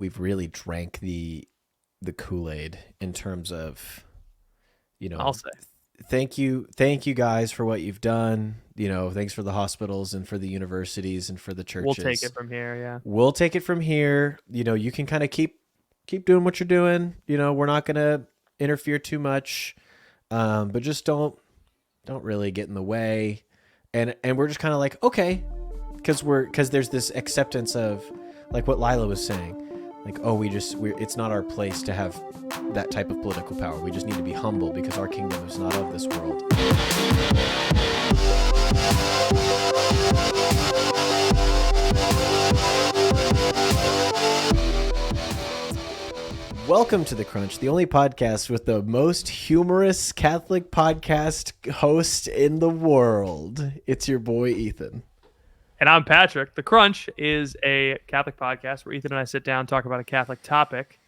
we've really drank the Kool-Aid in terms of, I'll say. thank you guys for what you've done. Thanks for the hospitals and for the universities and for the We'll take churches. it from here, yeah. We'll take it from here. You can kind of keep doing what you're doing. We're not gonna interfere too much, but just don't really get in the way. And we're just kind of like, okay, because there's this acceptance of, like what Lila was saying, like, oh, it's not our place to have that type of political power. We just need to be humble because our kingdom is not of this world. Welcome to The Crunch, the only podcast with the most humorous Catholic podcast host in the world. It's your boy, Ethan. And I'm Patrick. The Crunch is a Catholic podcast where Ethan and I sit down and talk about a Catholic topic,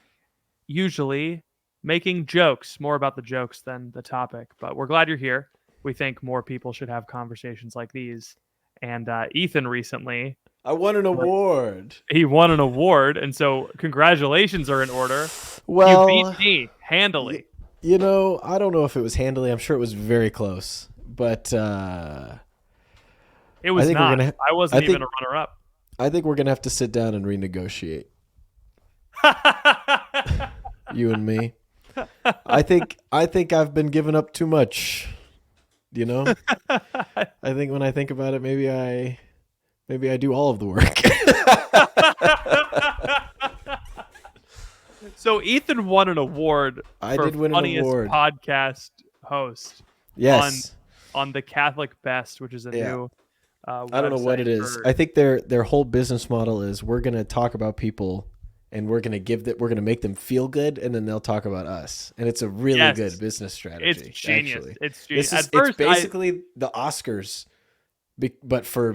usually making jokes, more about the jokes than the topic. But we're glad you're here. We think more people should have conversations like these. And Ethan recently... I won an award. He won an award, and so congratulations are in order. Well, you beat me handily. I don't know if it was handily. I'm sure it was very close, but it was not. I wasn't even a runner-up. I think we're gonna have to sit down and renegotiate. You and me. I think I've been giving up too much. I think when I think about it, maybe I do all of the work. So Ethan won an award for funniest podcast host. Yes. On the Catholic Best, which is a new I don't know what it is. I think their whole business model is we're going to talk about people and we're going to make them feel good, and then they'll talk about us. And it's a really good business strategy. It's genius. Actually. It's genius. It's basically the Oscars, but for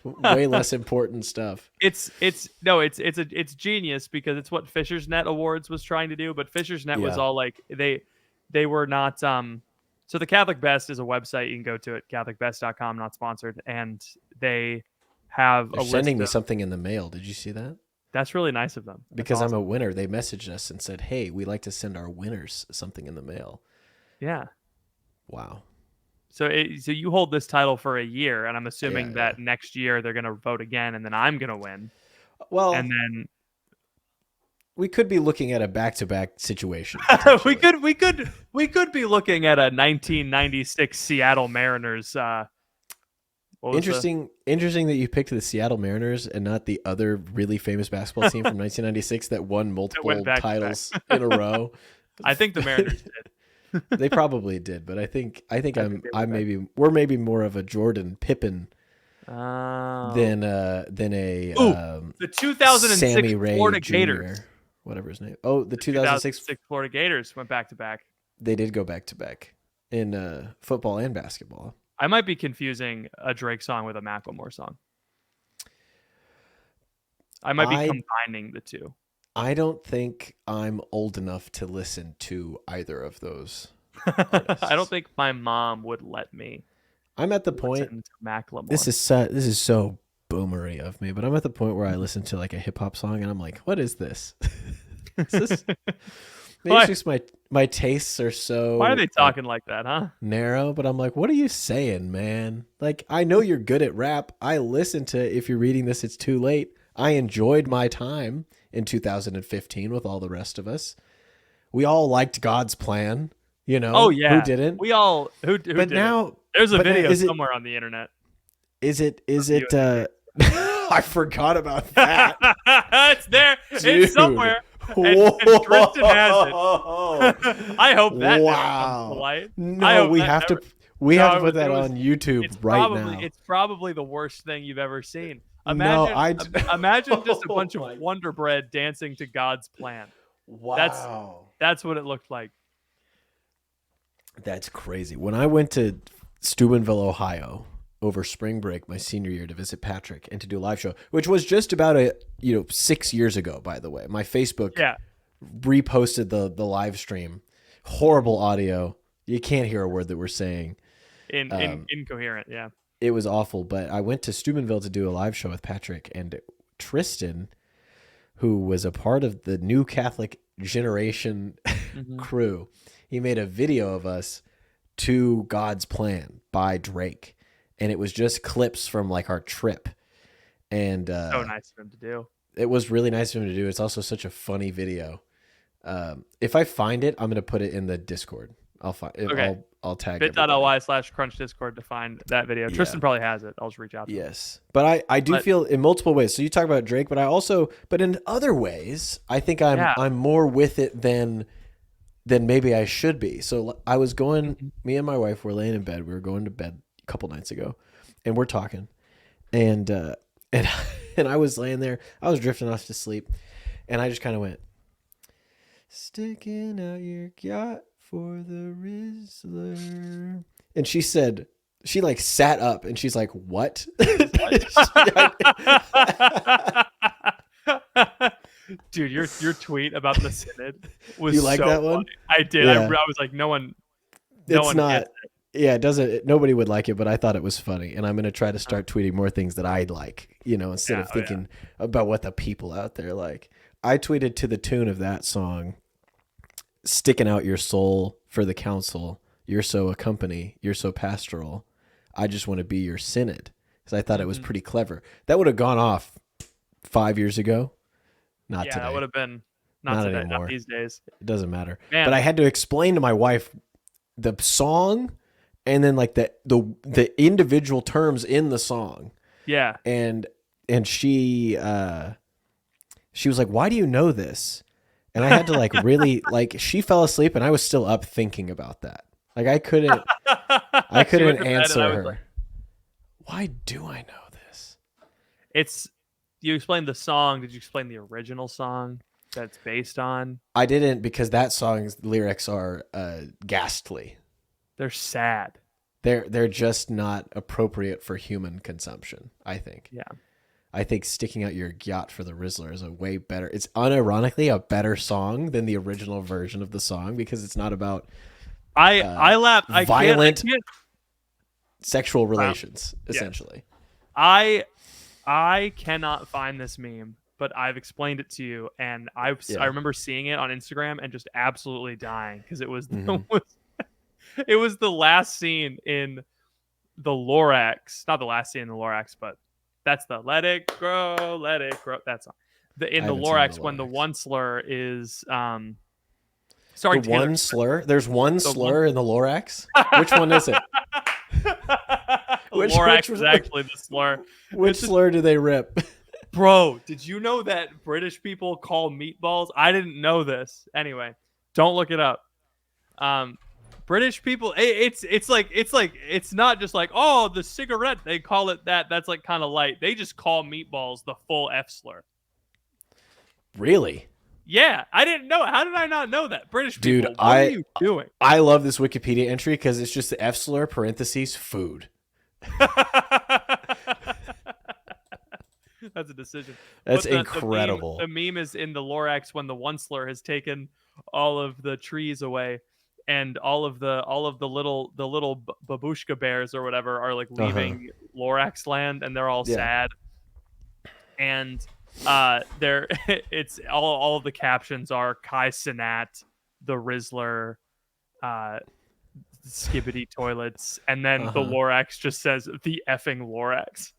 way less important stuff. It's genius because it's what Fisher's Net Awards was trying to do, but Fisher's Net was all like they were not so the Catholic Best is a website you can go to at catholicbest.com, not sponsored, and they have They're sending me something in the mail. Did you see that? That's really nice of them. Because awesome. I'm a winner. They messaged us and said, "Hey, we like to send our winners something in the mail." Yeah. Wow. So you hold this title for a year, and I'm assuming that next year they're going to vote again, and then I'm going to win. Well, and then we could be looking at a back-to-back situation. we could be looking at a 1996 Seattle Mariners. Interesting that you picked the Seattle Mariners and not the other really famous basketball team from 1996 that won multiple titles in a row. I think the Mariners did. They probably did, but I think we're maybe more of a Jordan Pippen than a the 2006 Sammy Ray Florida Jr., Gators, whatever his name. Oh, the 2006 Florida Gators went back to back. They did go back to back in football and basketball. I might be confusing a Drake song with a Macklemore song. I might be combining the two. I don't think I'm old enough to listen to either of those artists. I don't think my mom would let me. I'm at the point. Macklemore. This is so boomery of me, but I'm at the point where I listen to like a hip hop song and I'm like, what is this? Maybe it's just my tastes are so. Why are they talking like that, huh? Narrow, but I'm like, what are you saying, man? Like, I know you're good at rap. I listened to If You're Reading This, It's Too Late. I enjoyed my time in 2015 with all the rest of us. We all liked God's Plan, Oh yeah, who didn't? We all who but didn't? Now there's a video somewhere on the internet. Is it? I forgot about that. It's there. Dude. It's somewhere. And Tristan has it. I hope that never comes to light. No, we have to put that on YouTube now. It's probably the worst thing you've ever seen. Imagine just a bunch of Wonder Bread dancing to God's Plan. Wow. That's what it looked like. That's crazy. When I went to Steubenville, Ohio over spring break my senior year to visit Patrick and to do a live show, which was just about 6 years ago, by the way. My Facebook reposted the live stream. Horrible audio. You can't hear a word that we're saying. Incoherent, yeah. It was awful, but I went to Steubenville to do a live show with Patrick, and Tristan who was a part of the New Catholic Generation Mhm. crew. He made a video of us to God's Plan by Drake. And it was just clips from like our trip. And So nice of him to do. it was really nice of him to do. It's also such a funny video. If I find it, I'm going to put it in the Discord. I'll find it. Okay. I'll tag everybody. bit.ly/crunch discord to find that video. Yeah. Tristan probably has it. I'll just reach out to him. Yes. But I do feel in multiple ways. So you talk about Drake, but I also, but in other ways, I think I'm more with it than maybe I should be. So I was going, me and my wife were laying in bed. We were going to bed a couple nights ago and we're talking and I was laying there, I was drifting off to sleep and I just kind of went, sticking out your yacht for the Rizzler. And she said, she like sat up and she's like, what? Dude, your tweet about the synod was you like so that one? Funny. I did. Yeah. I was like, no one not. Yeah, it doesn't. Nobody would like it, but I thought it was funny, and I'm gonna try to start tweeting more things that I like. Instead of thinking about what the people out there like. I tweeted to the tune of that song, "Sticking out your soul for the council. You're so a company. You're so pastoral. I just want to be your synod." Because I thought it was pretty clever. That would have gone off 5 years ago. Not today. That would have been not today, anymore. not these days. It doesn't matter. Man. But I had to explain to my wife the song and then like the individual terms in the song. Yeah. And she was like, "Why do you know this?" And I had to like really like she fell asleep and I was still up thinking about that. Like I couldn't answer her. Like, why do I know this? You explained the song. Did you explain the original song that it's based on? I didn't, because that song's lyrics are ghastly. They're sad. They're just not appropriate for human consumption, I think. Yeah. I think Sticking Out Your Yacht for the Rizzler is a way better. It's unironically a better song than the original version of the song because it's not about violent sexual relations, essentially. I cannot find this meme, but I've explained it to you, and I remember seeing it on Instagram and just absolutely dying because it was it was the last scene in the Lorax, not the last scene in the Lorax, but that's the Let It Grow, that song. In the Lorax, when the one slur is sorry, the one slur. There's one slur in the Lorax. Which one is it? Lorax is actually the slur. Which slur do they rip? Bro, did you know that British people call meatballs? I didn't know this. Anyway, don't look it up. British people, it's not just like, oh, the cigarette, they call it that. That's like kind of light. They just call meatballs the full F slur. Really? Yeah, I didn't know. How did I not know that? British people, what are you doing? I love this Wikipedia entry because it's just the F slur parentheses food. That's a decision. That's incredible. The meme is in the Lorax when the one slur has taken all of the trees away, and all of the little babushka bears or whatever are like leaving Lorax land, and they're all sad. And there, it's all of the captions are Kai Cenat, the Rizzler, Skibbity toilets, and then the Lorax just says the effing Lorax.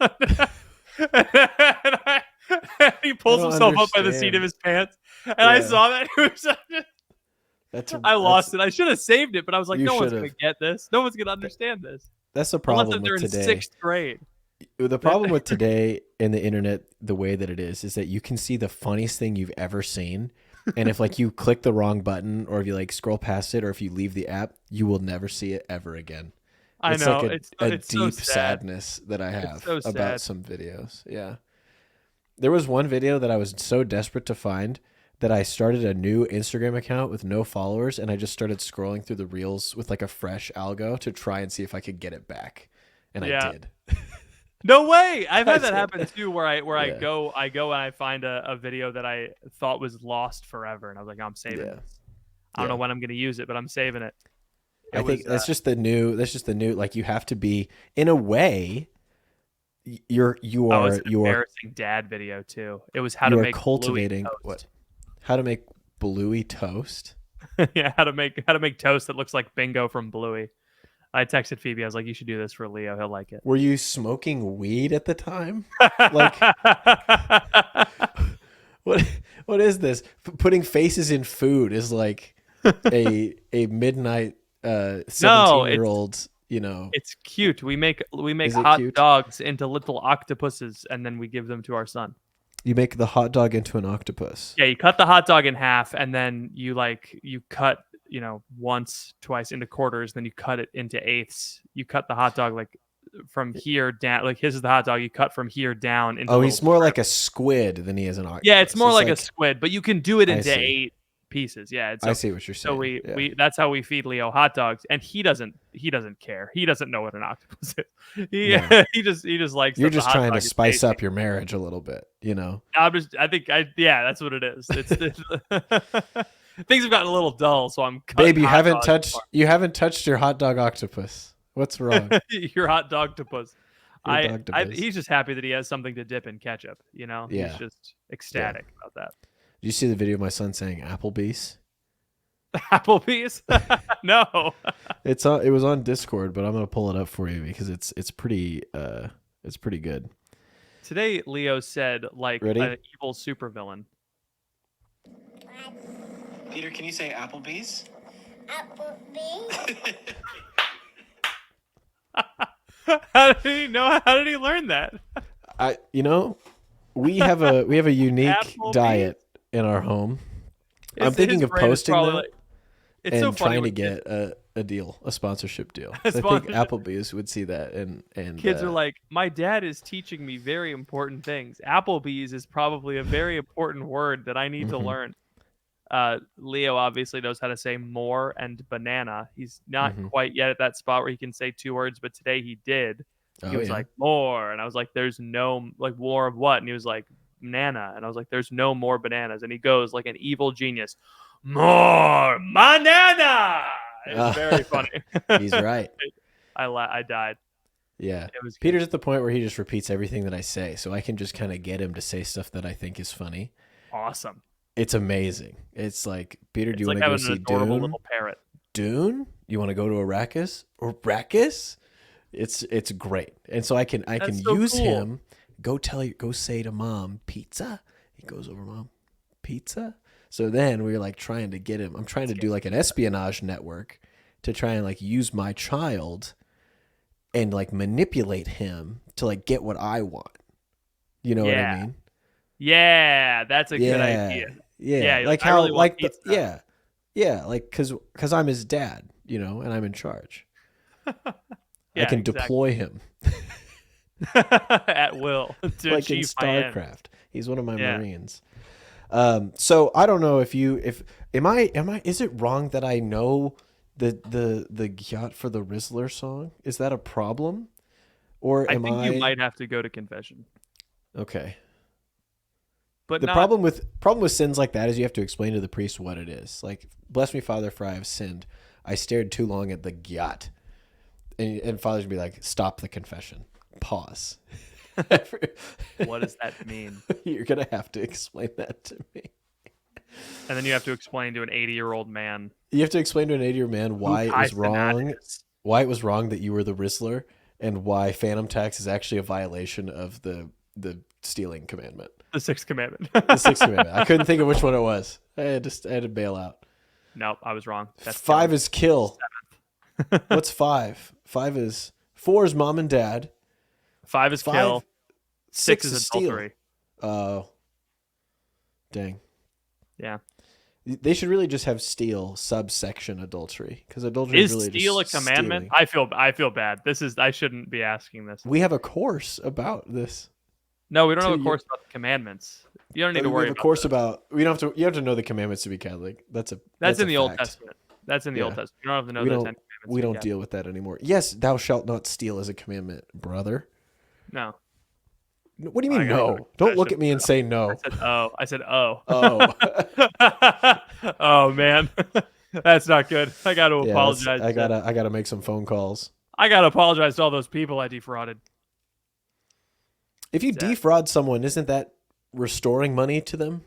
And he pulls himself up by the seat of his pants, and I saw that. I lost it. I should have saved it, but I was like, no one's gonna get this. No one's gonna understand this. That's the problem unless they're with today. In 6th grade. The problem with today and the internet, the way that it is that you can see the funniest thing you've ever seen. And if like you click the wrong button, or if you like scroll past it, or if you leave the app, you will never see it ever again. I know. Like it's deep so sadness that I have so about some videos. Yeah. There was one video that I was so desperate to find that I started a new Instagram account with no followers, and I just started scrolling through the reels with like a fresh algo to try and see if I could get it back. And I did. No way! I've had that happen too, where I go and I find a video that I thought was lost forever, and I was like, I'm saving this. I don't know when I'm going to use it, but I'm saving it. I think that's just the new. Like you have to be, in a way, you Oh, it was are an you are embarrassing dad video too. It was how to you are make cultivating bluey what? toast. How to make bluey toast? Yeah, how to make toast that looks like Bingo from Bluey. I texted Phoebe. I was like, "You should do this for Leo. He'll like it." Were you smoking weed at the time? Like what? What is this? Putting faces in food is like a midnight No, 17-year old. You know, it's cute. We make is it hot cute? dogs into little octopuses, and then we give them to our son. You make the hot dog into an octopus. Yeah, you cut the hot dog in half, and then you cut once, twice into quarters. Then you cut it into eighths. You cut the hot dog like from here down. Like his is the hot dog. You cut from here down into. Oh, little he's more strips. like a squid than he is an octopus. Yeah, it's more like a squid, but you can do it I into see. 8 pieces. Yeah, it's I see what you're so saying. Yeah. we that's how we feed Leo hot dogs, and he doesn't care. He doesn't know what an octopus is. He No. he just likes. You're that the just hot trying dog to is spice tasty. up your marriage a little bit, you know. Yeah, that's what it is. It's things have gotten a little dull, so I'm cutting Babe, you hot haven't dogs touched apart. you haven't touched your hot dog octopus. What's wrong? Your hot dog to puss. Your dogtopus. He's just happy that he has something to dip in ketchup. Yeah. He's just ecstatic about that. Did you see the video of my son saying Applebee's? Applebee's? No. It was on Discord, but I'm gonna pull it up for you because it's pretty good. Today, Leo said like Ready? an evil supervillain. Peter, can you say Applebee's? Applebee. How did he know? How did he learn that? We have a unique Applebee's? diet in our home. I'm thinking His of brain is posting probably that like- it's and so funny trying to when get a deal, a sponsorship deal. A I think sponsorship. Applebee's would see that and kids are like, my dad is teaching me very important things. Applebee's is probably a very important word that I need to Mhm. learn. Leo obviously knows how to say more and banana. He's not Mhm. quite yet at that spot where he can say 2 words, but today he did. He Oh, was yeah. like, more. And I was like, there's no, like, more of what? And he was like, banana. And I was like, there's no more bananas. And he goes like an evil genius, more banana. It was very funny. He's right. I died. Yeah. It was good. Peter's at the point where he just repeats everything that I say, so I can just kind of get him to say stuff that I think is funny. Awesome. It's amazing. It's like, Peter, do It's you like want to go having an see adorable Dune? little parrot. Dune? You want to go to Arrakis? Arrakis? It's great. And so I can That's so use cool. him. Go say to mom, pizza. He goes over, mom, pizza. So then we're like trying to get him. I'm trying to do like an espionage network to try and like use my child and like manipulate him to like get what I want. You know what I Yeah. mean? Yeah, that's a good idea. Yeah. Yeah, you're Like like, I how really want like pizza. yeah, like cuz I'm his dad, you know, and I'm in charge. I Yeah, can exactly. deploy him At will to like in achieve my end. StarCraft. He's one of my Yeah. Marines. So I don't know if is it wrong that I know the Gyat for the Rizzler song? Is that a problem? Or I am think you might have to go to confession. Okay. But The not, problem with sins like that is you have to explain to the priest what it is. Like, bless me, Father, for I have sinned. I stared too long at the Gyat. And Father's be like, stop the confession. Pause. what does that mean? You're gonna have to explain that to me. And then you have to explain to an 80-year-old man You have to explain to an 80-year man why who it was Kai wrong. Cenat is. Why it was wrong that you were the Rizzler, and why Phantom Tax is actually a violation of the stealing commandment, The 6th commandment. the sixth commandment. I couldn't think of which one it was. I had to bail out. Nope, I was wrong. That's 5 killing. is kill. What's 5? 4 is mom and dad. 5 is 5, kill. 6 is is steal. adultery. Oh, dang. Yeah. They should really just have steal subsection adultery, because adultery Is really steal a just commandment? stealing. I feel bad. I shouldn't be asking this. We have a course about this. No, we don't have So a course about the commandments. You don't need to We worry have a about course that. about. We don't have to. You have to know the commandments to be Catholic. That's in a the Old fact. Testament. That's in the Old Yeah. Testament. You don't have to know We the don't- 10 commandments. We to don't be deal with that anymore. Yes, thou shalt not steal as a commandment, brother. Catholic. What do you mean I gotta go no? to Don't look confession. at me and say no. I said oh. Oh. Oh man. That's not good. I got to Yeah, apologize. I gotta make some phone calls. I got to apologize to all those people I defrauded. If you Exactly. defraud someone, isn't that restoring money to them?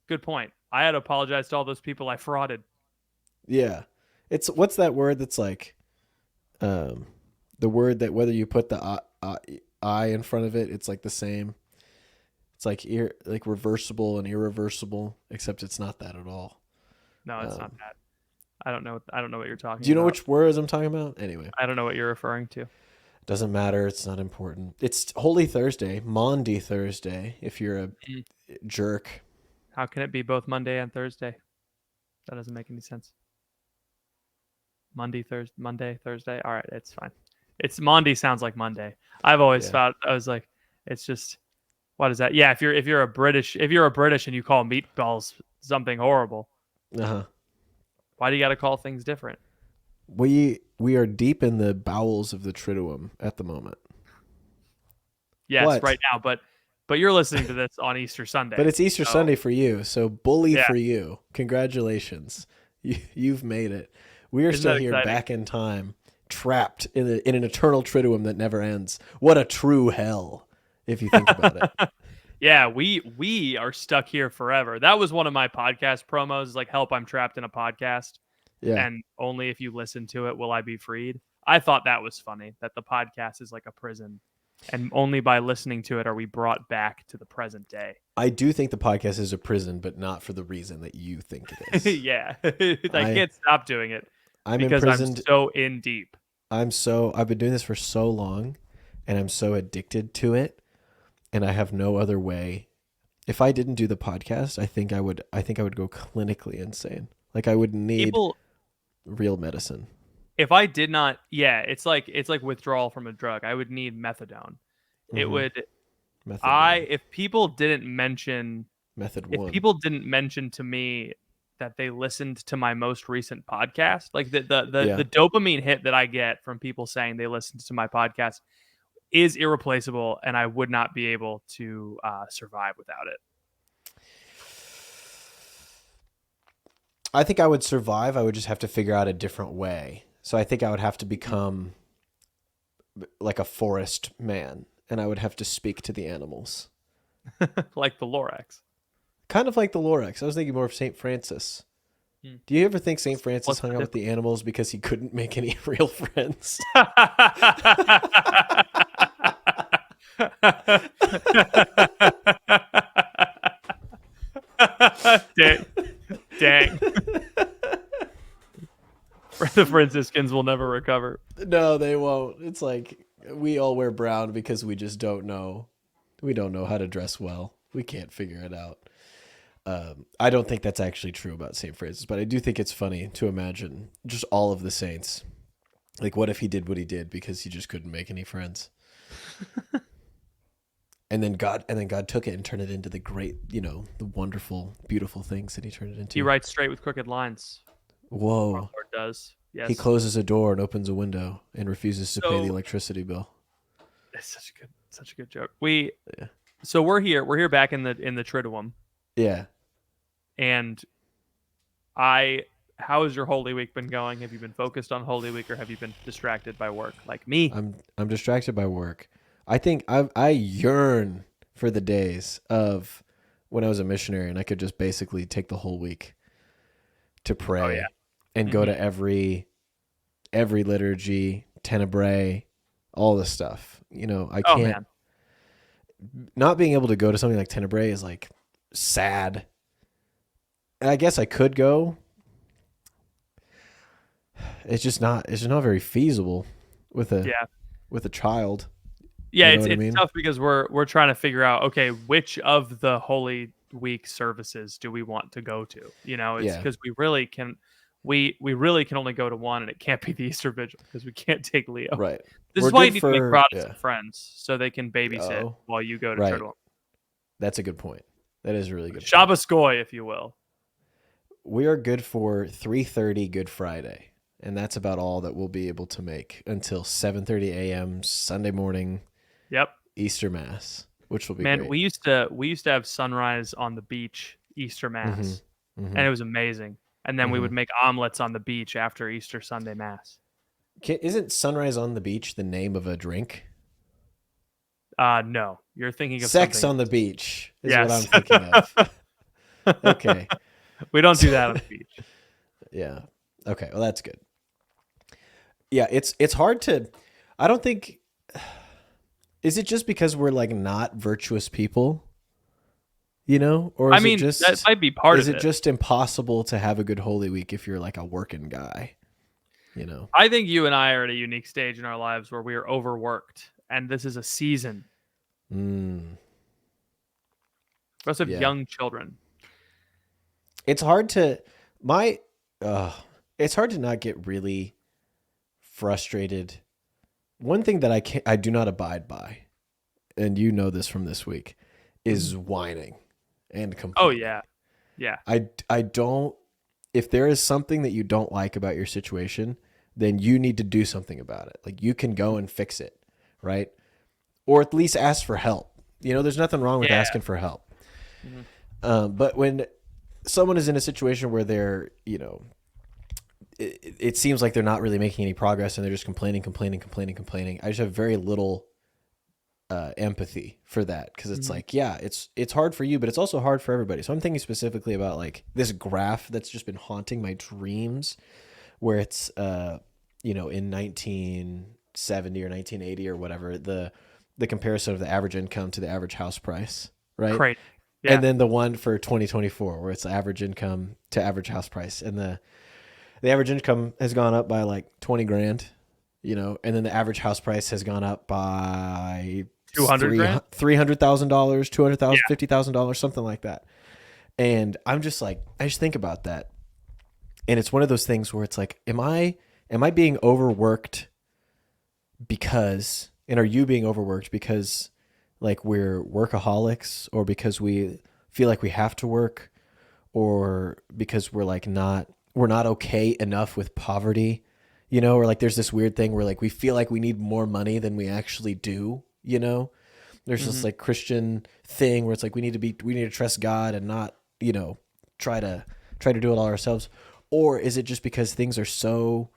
Good point. I had to apologize to all those people I frauded. Yeah. It's what's that word that's like um the word that whether you put the I in front of it, it's like the same. It's like like reversible and irreversible, except it's not that at all. No, it's not Um, that. I don't know. I don't know what you're talking do you know about. which words I'm talking about? Anyway, I don't know what you're referring to. doesn't matter. It's not important. It's Holy Thursday, Maundy Thursday. If you're a Mm. jerk, How can it be both Monday and Thursday? That doesn't make any sense. Monday, Thursday. All right, it's fine. It's Monday sounds like Monday. I've always yeah, thought I was like, it's just what is that? Yeah, if you're a British and you call meatballs something horrible, uh huh. why do you got to call things different? We are deep in the bowels of the Triduum at the moment. Yes, What? right now, but you're listening to this on Easter But Sunday. it's Easter So, Sunday for you, so bully yeah, for you. Congratulations, you've made it. We are isn't still that here, exciting? back in time, trapped in an eternal Triduum that never ends. What a true hell, if you think about it. Yeah, we are stuck here forever. That was one of my podcast promos. Is like, help, I'm trapped in a podcast, Yeah, and only if you listen to it will I be freed. I thought that was funny. That the podcast is like a prison, and only by listening to it are we brought back to the present day. I do think the podcast is a prison, but not for the reason that you think it is. Yeah, I I can't stop doing it I'm because I'm imprisoned. so in deep. I've been doing this for so long, and I'm so addicted to it, and I have no other way. If I didn't do the podcast, I think I would go clinically insane. Like I would need People, real medicine. if I did not, yeah, it's like withdrawal from a drug. I would need methadone. It Mm-hmm. would Method I one, if people didn't mention method if one. people didn't mention to me that they listened to my most recent podcast, like the Yeah, dopamine hit that I get from people saying they listened to my podcast is irreplaceable, and I would not be able to survive without it. I think I would survive. I would just have to figure out a different way. So I think I would have to become like a forest man, and I would have to speak to the animals. Like the Lorax. Kind of like the Lorax. I was thinking more of St. Francis. Hmm. Do you ever think St. Francis What's hung the out with the animals because he couldn't make any real friends? Dang. Dang. The Franciscans will never recover. No, they won't. It's like we all wear brown because we just don't know. We don't know how to dress well. We can't figure it out. I don't think that's actually true about St. Francis, but I do think it's funny to imagine just all of the saints. Like, what if he did what he did because he just couldn't make any friends? And then God took it and turned it into the great, the wonderful, beautiful things that he turned it into. He writes straight with crooked lines. Our Whoa. Lord does. Yes. He closes a door and opens a window and refuses to pay the So- electricity bill. It's such a good joke. Yeah. So we're here back in the Triduum, Yeah. and how has your Holy Week been going? Have you been focused on Holy Week, or have you been distracted by work like me? I'm distracted by work. I think I yearn for the days of when I was a missionary and I could just basically take the whole week to pray Oh, yeah. and go to every liturgy, tenebrae, all the stuff. I Oh can't. man. Not being able to go to something like tenebrae is like sad. And I guess I could go. It's just not very feasible with a child. Yeah, You know it's what I mean? tough because we're trying to figure out, okay, which of the Holy Week services do we want to go to? It's Yeah. because we really can only go to one, and it can't be the Easter Vigil because we can't take Leo. Right. This We're is why you good need to make for- Protestant yeah. friends so they can babysit Oh, while you go to right. Triduum. That's a good point. That is a really good. point. Shabbos Goy, if you will. We are good for 3:30 Good Friday, and that's about all that we'll be able to make until 7:30 a.m. Sunday morning Yep. Easter Mass, which will be Man, great. we used to have sunrise on the beach Easter Mass, Mhm. and it was amazing. And then we would make omelets on the beach after Easter Sunday Mass. Isn't Sunrise on the Beach the name of a drink? No, you're thinking of Sex something. on the beach is what I'm Yes. thinking of. Okay. We don't do that on the beach. Yeah. Okay. Well, that's good. Yeah, it's hard to. I don't think. Is it just because we're like not virtuous people? You know, or I is it mean, that just might be part is of it it. just impossible to have a good Holy Week if you're like a working guy? You know. I think you and I are at a unique stage in our lives where we are overworked, and this is a season. Mm, We also have yeah. young children. It's hard to my. It's hard to not get really frustrated. One thing that I do not abide by, and you know this from this week, is whining and Oh complaining. yeah, yeah, I don't. If there is something that you don't like about your situation, then you need to do something about it. Like you can go and fix it, right? Or at least ask for help. You know, there's nothing wrong with yeah. asking for help. Mhm. But when someone is in a situation where they're, it seems like they're not really making any progress and they're just complaining. I just have very little empathy for that because it's Mhm. like, yeah, it's hard for you, but it's also hard for everybody. So I'm thinking specifically about like this graph that's just been haunting my dreams, where it's in 1970 or 1980 or whatever, the comparison of the average income to the average house price, right? Great. Yeah. And then the one for 2024 where it's average income to average house price, and the average income has gone up by like 20 grand, and then the average house price has gone up by 200 grand. $300,000, $200,000, Yeah. $50,000, something like that. And I'm just like, I just think about that. And it's one of those things where it's like, am I being overworked and are you being overworked because like we're workaholics, or because we feel like we have to work, or because we're not okay enough with poverty, or like there's this weird thing where like we feel like we need more money than we actually do, there's this like Christian thing where it's like we need to trust God and not, try to do it all ourselves. Or is it just because things are so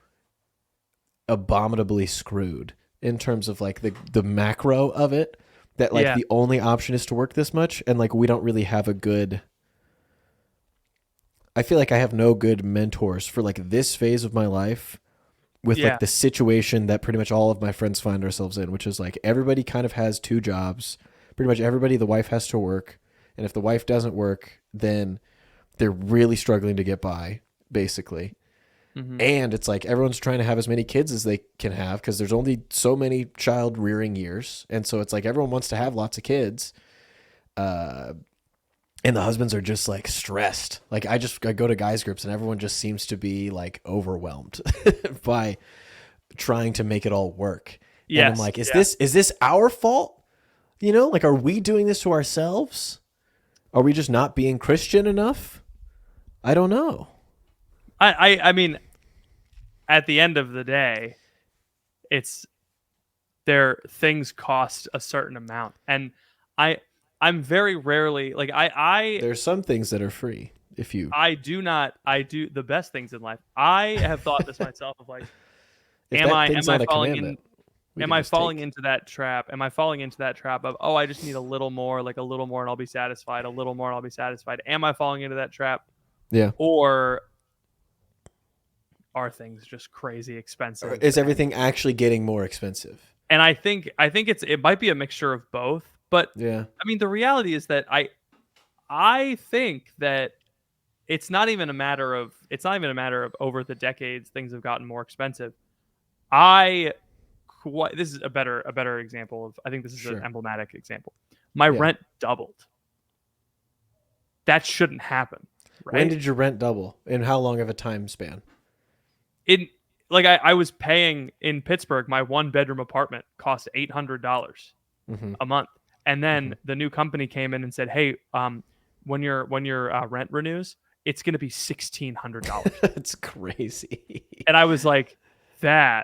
abominably screwed in terms of like the macro of it, that like Yeah. the only option is to work this much, and like we don't really have I feel like I have no good mentors for like this phase of my life, with Yeah. like the situation that pretty much all of my friends find ourselves in, which is like everybody kind of has two jobs. Pretty much everybody, the wife has to work. And if the wife doesn't work, then they're really struggling to get by, basically. Mhm. And it's like everyone's trying to have as many kids as they can have because there's only so many child rearing years. And so it's like everyone wants to have lots of kids. And the husbands are just like stressed. Like I go to guys groups and everyone just seems to be like overwhelmed by trying to make it all work. And I'm Yes. like, is Yeah. this our fault? Like, are we doing this to ourselves? Are we just not being Christian enough? I don't know. I mean, at the end of the day, it's things cost a certain amount, and I'm very rarely like There's some things that are free if you I do the best things in life. I have thought this myself of like, if am that I thing's am I not a falling in commandment. we am can I just falling take- into that trap? Am I falling into that trap of, oh, I just need a little more, like a little more and I'll be satisfied, a little more and I'll be satisfied? Am I falling into that trap? Yeah. Or are things just crazy expensive? Is everything actually getting more expensive? And I think it might be a mixture of both. But Yeah. I mean, the reality is that I think that it's not even a matter of over the decades things have gotten more expensive. This is a better example of, I think this is Sure. an emblematic example. My Yeah. rent doubled. That shouldn't happen, right? When did your rent double? In how long of a time span? I was paying in Pittsburgh, my 1-bedroom apartment cost $800 Mm-hmm. a month. And then the new company came in and said, "Hey, when your rent renews, it's going to be $1,600." That's crazy. And I was like, that's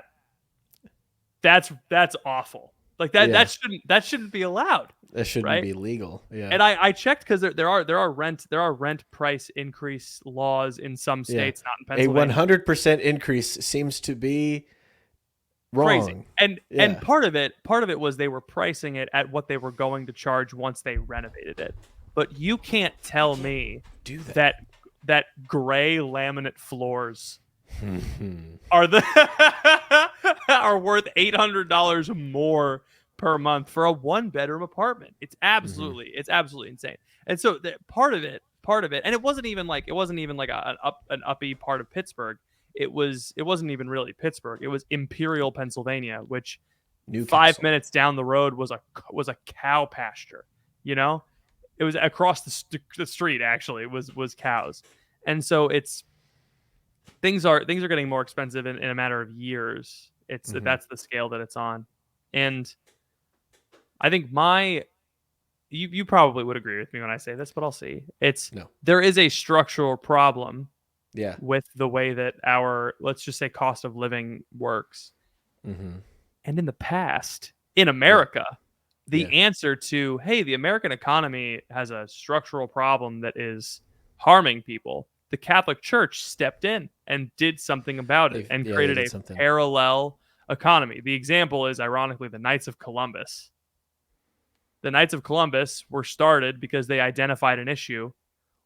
awful. Like that Yeah. that shouldn't be allowed. That shouldn't Right? be legal. Yeah. And I checked because there are rent price increase laws in some Yeah. states, not in A Pennsylvania. 100% increase seems to be crazy. Wrong. And Yeah. part of it was they were pricing it at what they were going to charge once they renovated it. But you can't tell me Do that. that gray laminate floors Mhm. are worth $800 more per month for a 1-bedroom apartment. It's absolutely insane. And so part of it, and it wasn't even like an uppy part of Pittsburgh. It wasn't even really Pittsburgh. It was Imperial, Pennsylvania, which Newcastle. 5 minutes down the road was a cow pasture. You know, it was across the street. Actually, it was cows, and so things are getting more expensive in a matter of years. That's the scale that it's on, and I think you probably would agree with me when I say this, but I'll see. There is a structural problem Yeah. with the way that our, let's just say, cost of living works. Mm-hmm. And in the past, in America, the answer to, hey, the American economy has a structural problem that is harming people, the Catholic Church stepped in and did something about it and created a parallel economy. The example is, ironically, the Knights of Columbus. The Knights of Columbus were started because they identified an issue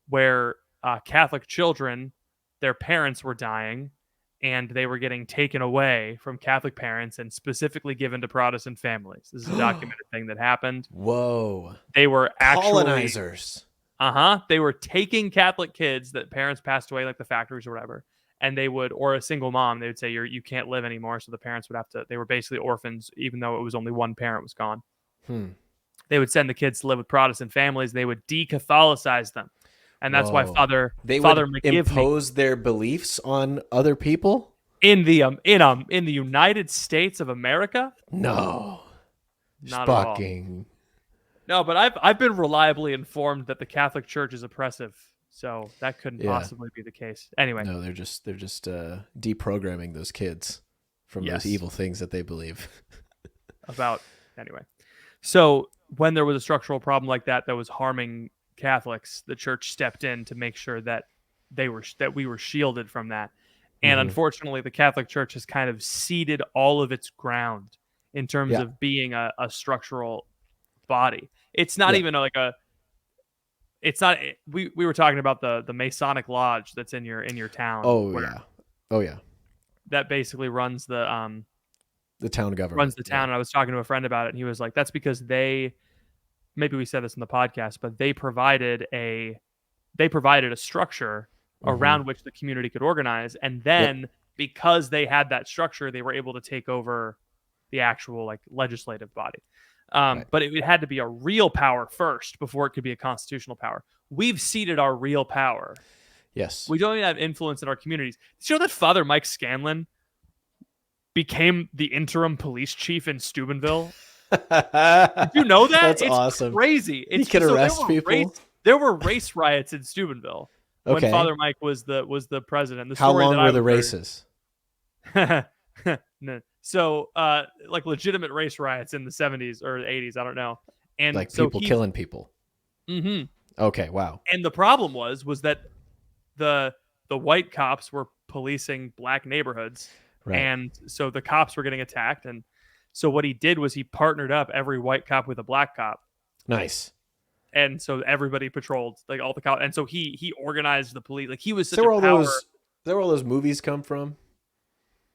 where Catholic children, their parents were dying, and they were getting taken away from Catholic parents and specifically given to Protestant families. This is a documented thing that happened. Whoa. They were actually colonizers. They were taking Catholic kids that parents passed away, like the factories or whatever, and they would, or a single mom, they would say, you can't live anymore. So the parents would have to, they were basically orphans, even though it was only one parent was gone. They would send the kids to live with Protestant families. They would de-Catholicize them. And that's why Father would McGivney impose their beliefs on other people in the United States of America. No, not fucking. No, but I've been reliably informed that the Catholic Church is oppressive, so that couldn't possibly be the case. Anyway, no, they're just deprogramming those kids from those evil things that they believe about. Anyway, so when there was a structural problem like that was harming Catholics, the church stepped in to make sure that we were shielded from that. And unfortunately, the Catholic Church has kind of ceded all of its ground in terms of being a structural body. It's not even it's not. We were talking about the Masonic Lodge that's in your town. Oh yeah. That basically runs the town government. Runs the town. And I was talking to a friend about it, and he was like, "That's because maybe we said this in the podcast, but they provided a structure around which the community could organize, and then because they had that structure, they were able to take over the actual legislative body. But it had to be a real power first before it could be a constitutional power. We've ceded our real power. Yes, we don't even have influence in our communities. Did you know that Father Mike Scanlon became the interim police chief in Steubenville? Did you know that? That's it's awesome. Crazy. He can arrest people. There were race riots in Steubenville when Father Mike was the president. How long were the races? No. So, legitimate race riots in the 70s or 80s, I don't know. And so people killing people. Mm-hmm. Okay, wow. And the problem was that the white cops were policing black neighborhoods, and so the cops were getting attacked. And so what he did was he partnered up every white cop with a black cop. Nice. And so everybody patrolled, all the cops. And so he organized the police. He was such a power. Is that where all those movies come from?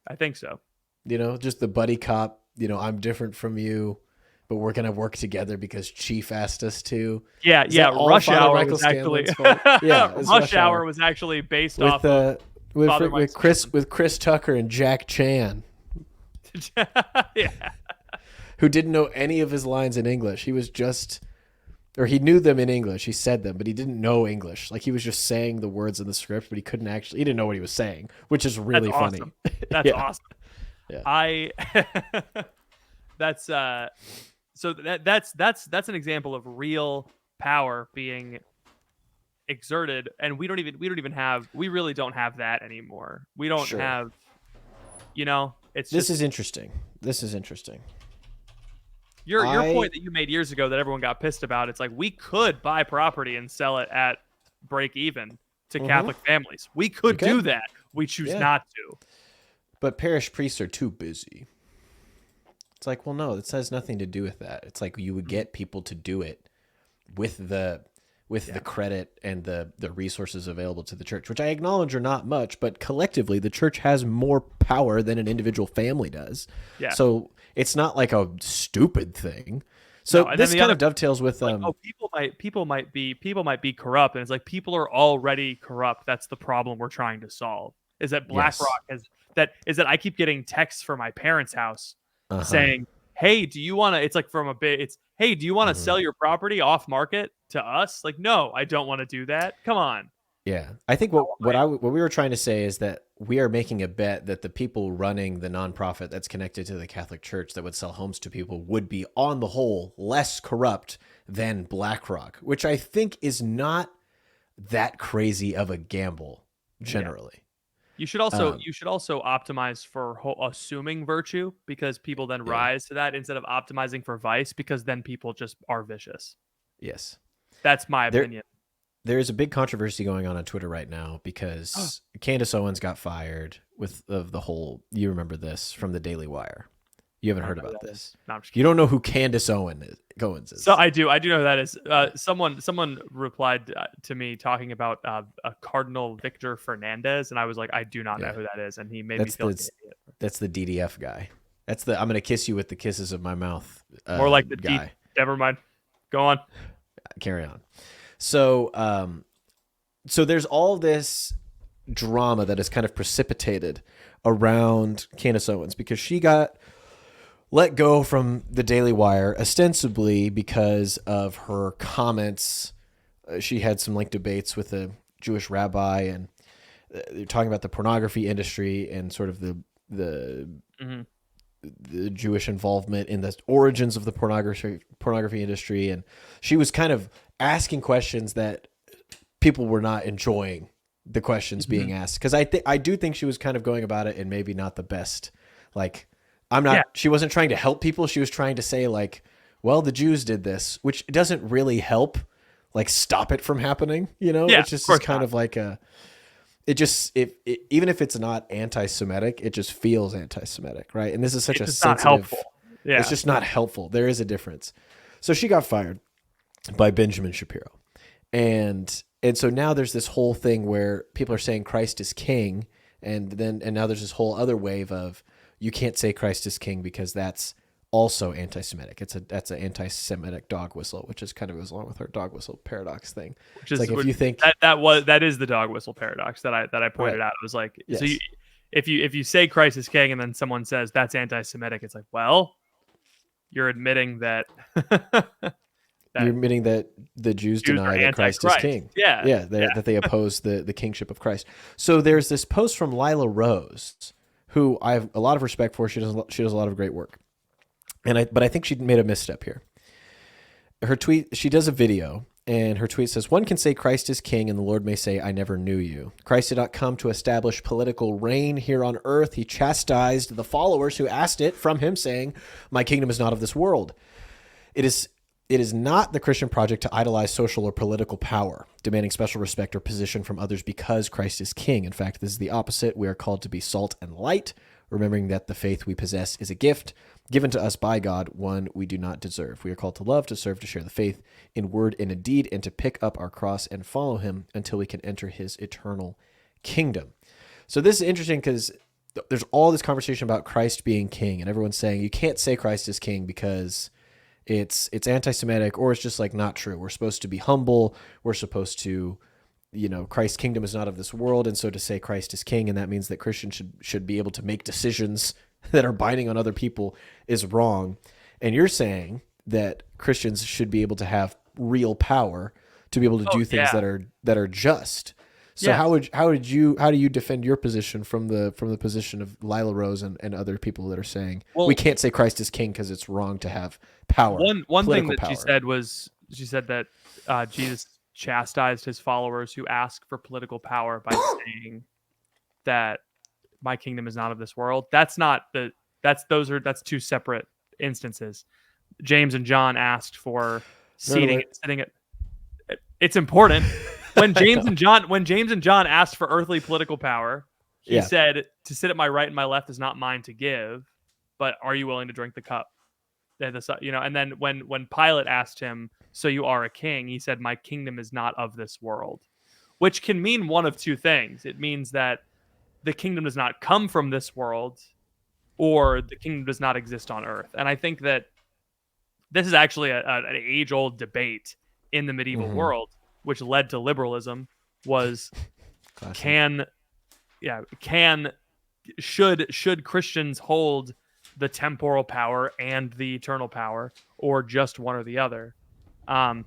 I think so. Just the buddy cop, I'm different from you, but we're going to work together because Chief asked us to. Yeah. Rush Hour was actually Rush Hour was actually based off with Chris Tucker and Jack Chan. Yeah. Who didn't know any of his lines in English. He was he knew them in English. He said them, but he didn't know English. He was just saying the words in the script, but he didn't know what he was saying, which is really funny. Awesome. That's awesome. Yeah. That's so that's an example of real power being exerted, and we really don't have that anymore. We don't have, This is interesting. Your point that you made years ago that everyone got pissed about, it's we could buy property and sell it at break even to Catholic families. We could do that. We choose not to. But parish priests are too busy. It's like, well, no, this has nothing to do with that. It's like you would get people to do it with the credit and the resources available to the church, which I acknowledge are not much, but collectively the church has more power than an individual family does. Yeah. So it's not like a stupid thing. So No, this kind of dovetails with people might be corrupt, and it's like people are already corrupt. That's the problem we're trying to solve. Is that BlackRock is that I keep getting texts from my parents' house saying, "Hey, do you want to?" It's like from a bit. It's, "Hey, do you want to sell your property off market to us?" Like, no, I don't want to do that. Come on. Yeah, I think what we were trying to say is that we are making a bet that the people running the nonprofit that's connected to the Catholic Church that would sell homes to people would be, on the whole, less corrupt than BlackRock, which I think is not that crazy of a gamble generally. You should also optimize for assuming virtue, because people then rise to that instead of optimizing for vice, because then people just are vicious. Yes, that's my opinion. There's a big controversy going on Twitter right now because Candace Owens got fired of the whole. You remember this from the Daily Wire? You haven't heard about this? No, I'm just kidding. You don't know who Candace Owens is? So I do know who that is. Someone replied to me talking about a Cardinal Victor Fernandez, and I was like, I do not know who that is, and he made me feel like an idiot. That's the DDF guy. That's the I'm gonna kiss you with the kisses of my mouth. More like the guy. Never mind. Go on. Carry on. So, so there's all this drama that is kind of precipitated around Candace Owens because she got let go from the Daily Wire ostensibly because of her comments. She had some debates with a Jewish rabbi, and they're talking about the pornography industry and sort of the Jewish involvement in the origins of the pornography industry. And she was kind of asking questions that people were not enjoying the questions being asked. Cause I do think she was kind of going about it in maybe not the best, she wasn't trying to help people. She was trying to say well, the Jews did this, which doesn't really help, stop it from happening. It's just kind of even if it's not anti-Semitic, it just feels anti-Semitic, right? And this is such a sensitive. Not helpful. Yeah, it's just not helpful. There is a difference. So she got fired by Benjamin Shapiro, and so now there's this whole thing where people are saying Christ is king, and now there's this whole other wave of you can't say Christ is king because that's also anti-Semitic. That's an anti-Semitic dog whistle, which is kind of goes along with our dog whistle paradox thing. Which is if you think that is the dog whistle paradox that I pointed out. It was like, yes. So if you say Christ is king and then someone says that's anti-Semitic, it's like, well, you're admitting that you're admitting that the Jews deny that Christ is king. That they oppose the kingship of Christ. So there's this post from Lila Rose, who I have a lot of respect for. She does a lot of great work. But I think she made a misstep here. Her tweet, she does a video, and her tweet says, "One can say Christ is king, and the Lord may say, I never knew you. Christ did not come to establish political reign here on earth. He chastised the followers who asked it from him, saying, my kingdom is not of this world. It is not the Christian project to idolize social or political power, demanding special respect or position from others because Christ is king. In fact, this is the opposite. We are called to be salt and light, remembering that the faith we possess is a gift given to us by God, one we do not deserve. We are called to love, to serve, to share the faith in word and in deed, and to pick up our cross and follow him until we can enter his eternal kingdom." So this is interesting because there's all this conversation about Christ being king, and everyone's saying you can't say Christ is king because it's anti-Semitic, or it's just not true. We're supposed to be humble. We're supposed to, Christ's kingdom is not of this world. And so to say Christ is king, and that means that Christians should be able to make decisions that are binding on other people, is wrong. And you're saying that Christians should be able to have real power to be able to do things that are just. So how do you defend your position from the position of Lila Rose and other people that are saying we can't say Christ is king because it's wrong to have power? One thing that power. she said that Jesus chastised his followers who ask for political power by saying that my kingdom is not of this world. That's two separate instances. James and John asked for sitting at. It's important. When James and John asked for earthly political power, he said, "To sit at my right and my left is not mine to give, but are you willing to drink the cup?" And then when Pilate asked him, "So you are a king?" he said, "My kingdom is not of this world," which can mean one of two things. It means that the kingdom does not come from this world, or the kingdom does not exist on earth. And I think that this is actually an age-old debate in the medieval world, which led to liberalism. Was Classic. should Christians hold the temporal power and the eternal power, or just one or the other? But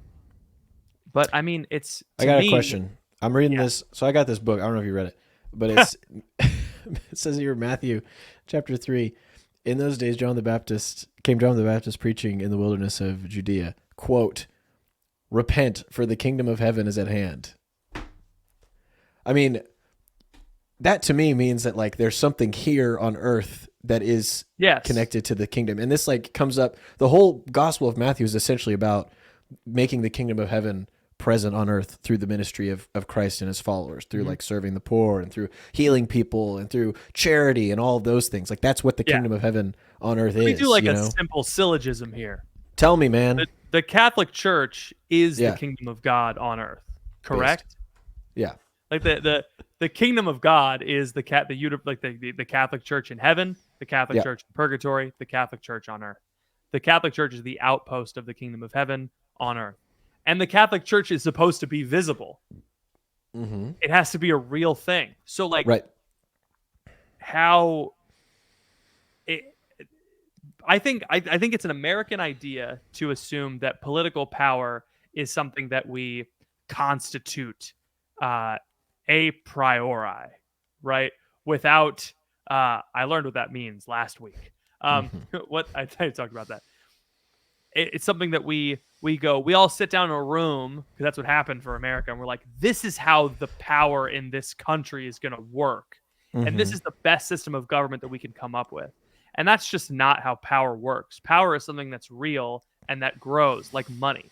I mean, it's I to got a me, question. I'm reading yeah, this. So I got this book. I don't know if you read it, but it's it says here, Matthew chapter 3. In those days, John the Baptist preaching in the wilderness of Judea, quote, "Repent, for the kingdom of heaven is at hand." I mean, that to me means that like there's something here on earth that is yes, connected to the kingdom. And this like comes up, the whole gospel of Matthew is essentially about making the kingdom of heaven present on earth through the ministry of Christ and his followers, through like serving the poor and through healing people and through charity and all of those things. Like that's what the yeah. kingdom of heaven on earth Let me is, do like you a know? simple syllogism here. Tell me, man. The Catholic Church is the Yeah. kingdom of God on earth, correct? Yeah. Like the kingdom of God is the Catholic Church in heaven, the Catholic Yeah. Church in purgatory, the Catholic Church on earth. The Catholic Church is the outpost of the kingdom of heaven on earth. And the Catholic Church is supposed to be visible. Mm-hmm. It has to be a real thing. So like Right. how it, I think it's an American idea to assume that political power is something that we constitute a priori, right? Without I learned what that means last week. What I talked about that. It's something that we all sit down in a room, because that's what happened for America, and we're like, this is how the power in this country is going to work, and this is the best system of government that we can come up with. And that's just not how power works. Power is something that's real and that grows, like money.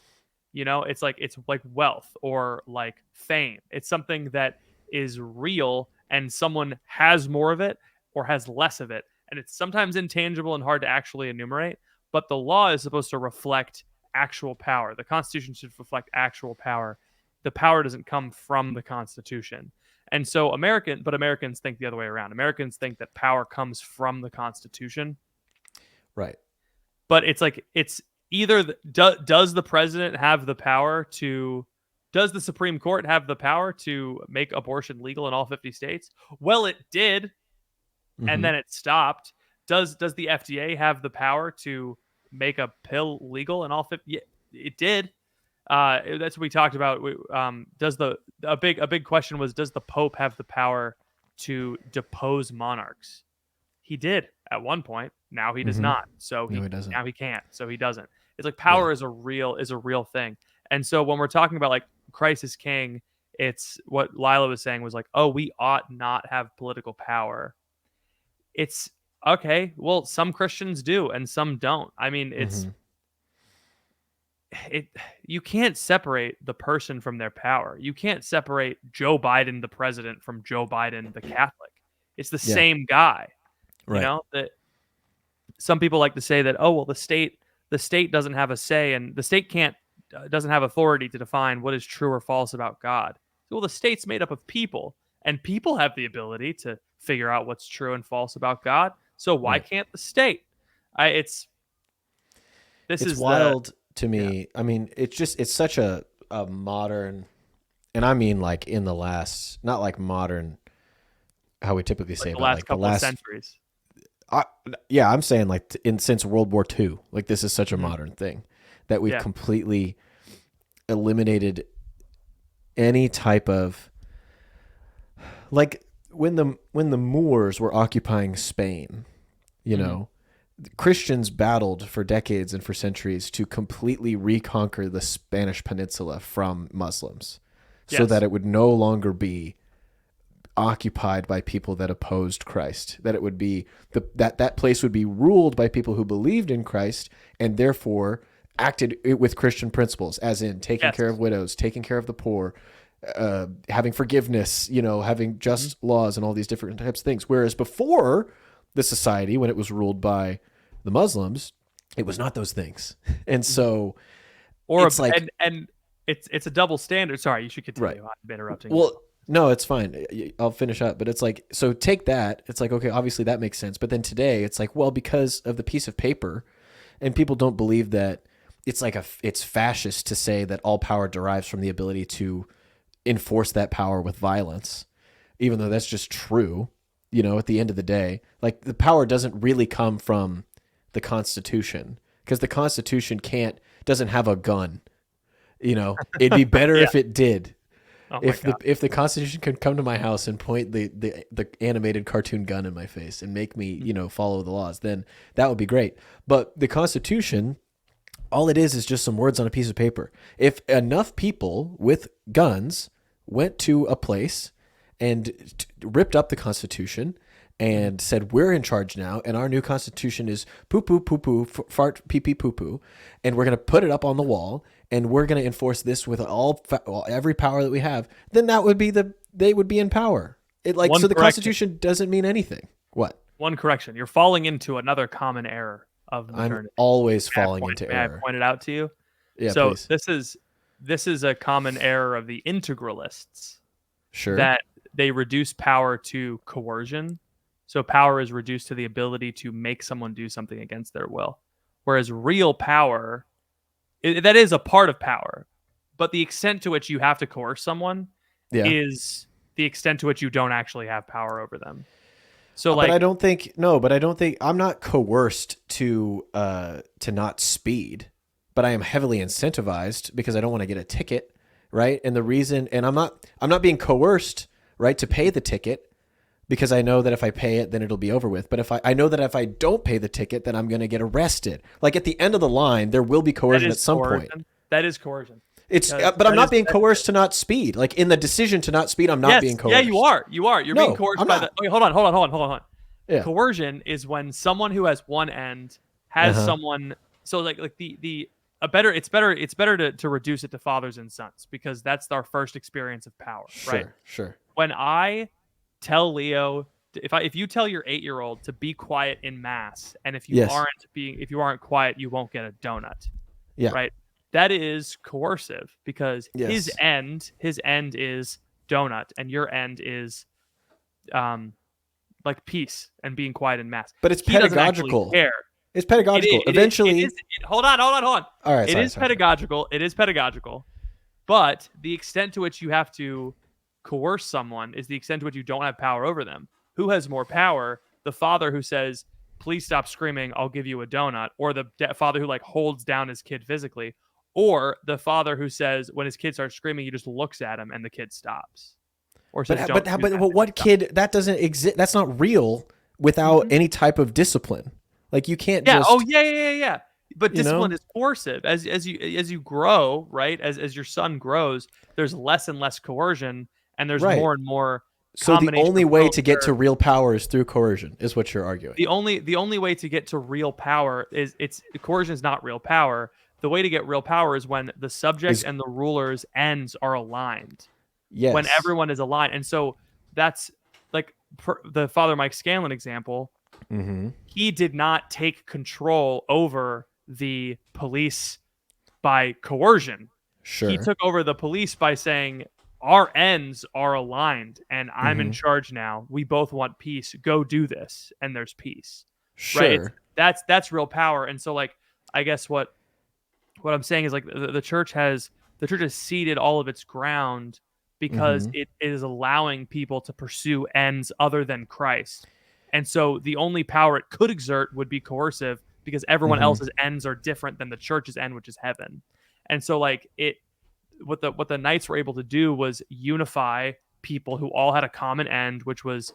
It's like wealth or like fame. It's something that is real, and someone has more of it or has less of it, and it's sometimes intangible and hard to actually enumerate. But the law is supposed to reflect actual power. The Constitution should reflect actual power. The power doesn't come from the Constitution. And so Americans think the other way around. Americans think that power comes from the Constitution. Right. But it's like, it's either does the president have the power to, does the Supreme Court have the power to make abortion legal in all 50 states? Well, it did, and then it stopped. Does the FDA have the power to make a pill legal in all 50? Yeah, it did. That's what we talked about. A big question was, does the Pope have the power to depose monarchs? He did at one point. Now he does not. So No, he doesn't. now he can't. So he doesn't. It's like power is a real thing. And so when we're talking about like Christ is king, it's what Lila was saying was like, oh, we ought not have political power. It's okay. Well, some Christians do and some don't. I mean, you can't separate the person from their power. You can't separate Joe Biden, the president, from Joe Biden, the Catholic. It's the same guy. Right. That some people like to say that, oh, well, the state doesn't have a say, and the state doesn't have authority to define what is true or false about God. Well, the state's made up of people, and people have the ability to figure out what's true and false about God. So why can't the state? It's wild to me. Yeah. I mean, it's such a modern, and I mean like in the last, not like modern, how we typically say, the last couple of centuries. I'm saying like since World War II, like this is such a modern thing that we've completely eliminated any type of, like when the Moors were occupying Spain, you know, Christians battled for decades and for centuries to completely reconquer the Spanish Peninsula from Muslims, so that it would no longer be occupied by people that opposed Christ, that it would be that place would be ruled by people who believed in Christ and therefore acted with Christian principles, as in taking care of widows, taking care of the poor, having forgiveness, having just laws and all these different types of things. Whereas before the society, when it was ruled by the Muslims, it was not those things. And so Or it's like, and it's a double standard. Sorry, you should right. continue. I'm interrupting you. Well, no, it's fine. I'll finish up. But it's like, so take that. It's like, okay, obviously that makes sense. But then today it's like, well, because of the piece of paper, and people don't believe that it's like it's fascist to say that all power derives from the ability to enforce that power with violence, even though that's just true. You know, at the end of the day, like the power doesn't really come from the Constitution, because the Constitution doesn't have a gun. You know, it'd be better Yeah. if it did. Oh my God. If the Constitution could come to my house and point the animated cartoon gun in my face and make me, you know, follow the laws, then that would be great. But the Constitution, all it is just some words on a piece of paper. If enough people with guns went to a place and ripped up the Constitution and said, we're in charge now, and our new Constitution is poo poo poo poo, fart pee pee poo poo, and we're going to put it up on the wall, and we're going to enforce this with every power that we have, then they would be in power. So the Constitution doesn't mean anything. What? One correction. You're falling into another common error of modernity. I'm always falling into error. May I point it out to you? Yeah, so please. this is a common error of the integralists. Sure. That they reduce power to coercion. So power is reduced to the ability to make someone do something against their will. Whereas real power, that is a part of power, but the extent to which you have to coerce someone is the extent to which you don't actually have power over them. So but I don't think I'm not coerced to not speed, but I am heavily incentivized because I don't want to get a ticket, right? And the reason, and I'm not being coerced, right, to pay the ticket, because I know that if I pay it, then it'll be over with. But I know that if I don't pay the ticket, then I'm going to get arrested. Like at the end of the line, there will be coercion at some point. That is coercion. But I'm not being coerced to not speed. Like in the decision to not speed, I'm not being coerced. Yeah, you are. You're being coerced by the. Okay, hold on. Yeah. Coercion is when someone who has one end has someone. So like it's better to reduce it to fathers and sons, because that's our first experience of power, right? Sure. When I tell Leo, if you tell your 8-year-old to be quiet in mass, and if you aren't quiet, you won't get a donut. Yeah. Right. That is coercive, because his end is donut, and your end is like peace and being quiet in mass. But it's pedagogical. It's pedagogical. Eventually, hold on. All right. It is pedagogical. It is pedagogical. But the extent to which you have to coerce someone is the extent to which you don't have power over them. Who has more power? The father who says, please stop screaming, I'll give you a donut, or the father who like holds down his kid physically, or the father who says when his kid starts screaming, he just looks at him and the kid stops. Or says, but what kid, that doesn't exist. That's not real without any type of discipline. Like you can't just. Oh yeah. But discipline is coercive. As you grow, right? As your son grows, there's less and less coercion, and there's more and more. So the only way to get to real power is through coercion, is what you're arguing. The only way to get to real power is coercion is not real power. The way to get real power is when the subject and the ruler's ends are aligned. Yes. When everyone is aligned, and so that's like the Father Mike Scanlon example. Mm-hmm. He did not take control over the police by coercion. Sure. He took over the police by saying, our ends are aligned and I'm in charge now. We both want peace. Go do this. And there's peace. Sure. Right? That's real power. And so like, I guess what I'm saying is like the church has ceded all of its ground because it is allowing people to pursue ends other than Christ. And so the only power it could exert would be coercive, because everyone else's ends are different than the church's end, which is heaven. And so like what the knights were able to do was unify people who all had a common end, which was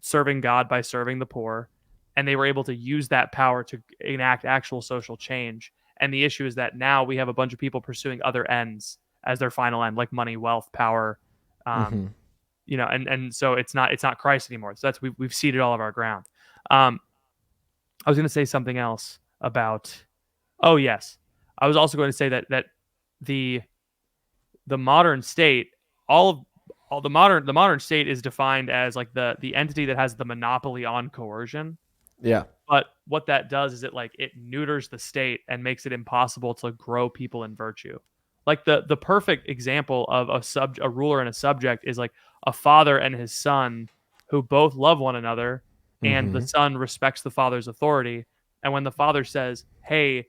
serving God by serving the poor. And they were able to use that power to enact actual social change. And the issue is that now we have a bunch of people pursuing other ends as their final end, like money, wealth, power, and so it's not Christ anymore. So that's we've ceded all of our ground. I was going to say something else about. Oh yes, I was also going to say that the modern state, all the modern state is defined as like the entity that has the monopoly on coercion. Yeah. But what that does is it neuters the state and makes it impossible to grow people in virtue. Like the perfect example of a ruler and a subject is like a father and his son who both love one another, and the Mm-hmm. son respects the father's authority. And when the father says, "Hey,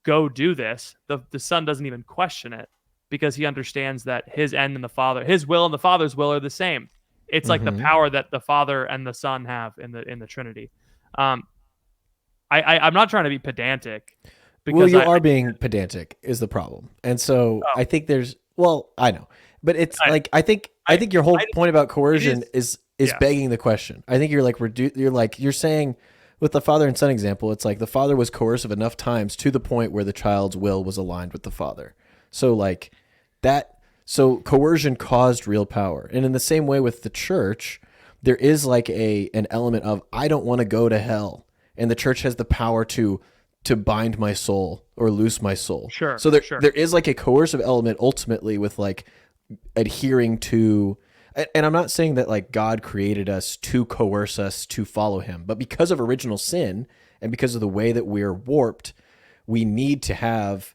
go do this," the son doesn't even question it because he understands that his will and the father's will are the same. It's like the Mm-hmm. power that the father and the son have in the Trinity. Um, I'm not trying to be pedantic Well, because you I are being pedantic is the problem. And so oh, I think well, I know. But it's I, like I I, think your whole I point about it coercion is is yeah. begging the question. I think you're like you're saying with the father and son example, it's like the father was coercive enough times to the point where the child's will was aligned with the father. So like that so coercion caused real power. And in the same way with the church, there is like an element of I don't want to go to hell, and the church has the power to bind my soul or loose my soul. Sure, So sure. there is like a coercive element ultimately with like adhering to, and I'm not saying that like God created us to coerce us to follow him, but because of original sin and because of the way that we're warped, we need to have